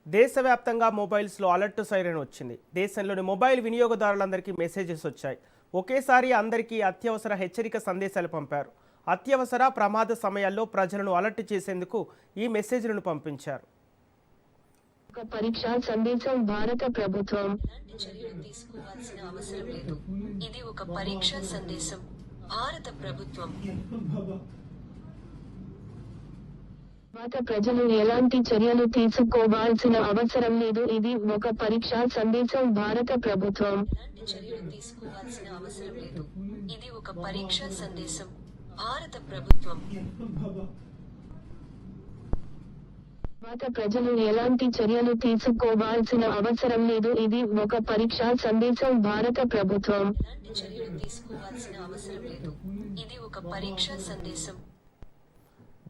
దేశవ్యాప్తంగా మొబైల్స్లో alert siren వచ్చింది. దేశంలోని మొబైల్ వినియోగదారులందరికీ మెసేజెస్ వచ్చాయి. ఒకేసారి అందరికీ అత్యవసర హెచ్చరిక సందేశాలు పంపారు. అత్యవసర ప్రమాద సమయాల్లో ప్రజలను అలర్ట్ చేసేందుకు ఈ మెసేజ్లను పంపించారు. ఒక పరీక్షా సందేశం భారత ప్రభుత్వం చర్యలు తీసుకోవాల్సిన అవసరం లేదు. ఇది ఒక పరీక్షా సందేశం భారత ప్రభుత్వం. భారత ప్రజలు ఎలాంటి చర్యలు తీసుకోవాల్సిన అవసరం లేదు. ఇది ఒక పరీక్షా సందేశం భారత ప్రభుత్వం. చర్యలు తీసుకోవాల్సిన అవసరం లేదు. ఇది ఒక పరీక్షా సందేశం భారత ప్రభుత్వం. భారత ప్రజలు ఎలాంటి చర్యలు తీసుకోవాల్సిన అవసరం లేదు. ఇది ఒక పరీక్షా సందేశం భారత ప్రభుత్వం. చర్యలు తీసుకోవాల్సిన అవసరం లేదు. ఇది ఒక పరీక్షా సందేశం.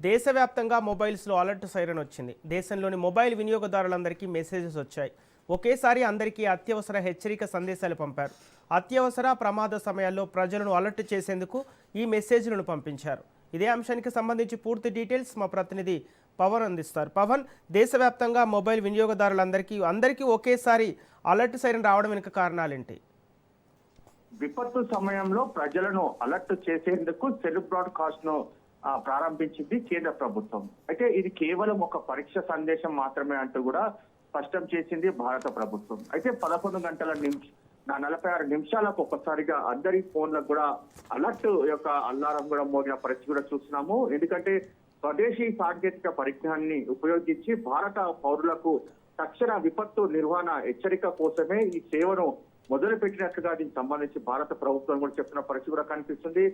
దేశవ్యాప్తంగా మొబైల్స్లో అలర్ట్ సైరన్ వచ్చింది. దేశంలోని మొబైల్ వినియోగదారులందరికీ మెసేజెస్ వచ్చాయి. ఒకేసారి అందరికీ అత్యవసర హెచ్చరిక సందేశాలు పంపారు. అత్యవసర ప్రమాద సమయాల్లో ప్రజలను అలర్ట్ చేసేందుకు ఈ మెసేజ్లను పంపించారు. ఇదే అంశానికి సంబంధించి పూర్తి డీటెయిల్స్ మా ప్రతినిధి పవన్ అందిస్తారు. పవన్, దేశవ్యాప్తంగా మొబైల్ వినియోగదారులందరికీ ఒకేసారి అలర్ట్ సైరన్ రావడం వెనుక కారణాలేంటి? విపత్తు సమయంలో ప్రజలను అలర్ట్ చేసేందుకు సెల్ బ్రాడ్కాస్ట్ ను ప్రారంభించింది కేంద్ర ప్రభుత్వం. అయితే ఇది కేవలం ఒక పరీక్ష సందేశం మాత్రమే అంటూ కూడా స్పష్టం చేసింది భారత ప్రభుత్వం. అయితే 11:46 నిమిషాలకు ఒక్కసారిగా అందరి ఫోన్లకు కూడా అలర్ట్ యొక్క అల్లారం కూడా మోగిన పరిస్థితి కూడా చూస్తున్నాము. ఎందుకంటే స్వదేశీ సాంకేతిక పరిజ్ఞానాన్ని ఉపయోగించి భారత పౌరులకు తక్షణ విపత్తు నిర్వహణ హెచ్చరిక కోసమే ఈ సేవను మొదలు పెట్టినట్లుగా దీనికి సంబంధించి భారత ప్రభుత్వం కూడా చెప్తున్న పరిస్థితి కూడా కనిపిస్తుంది.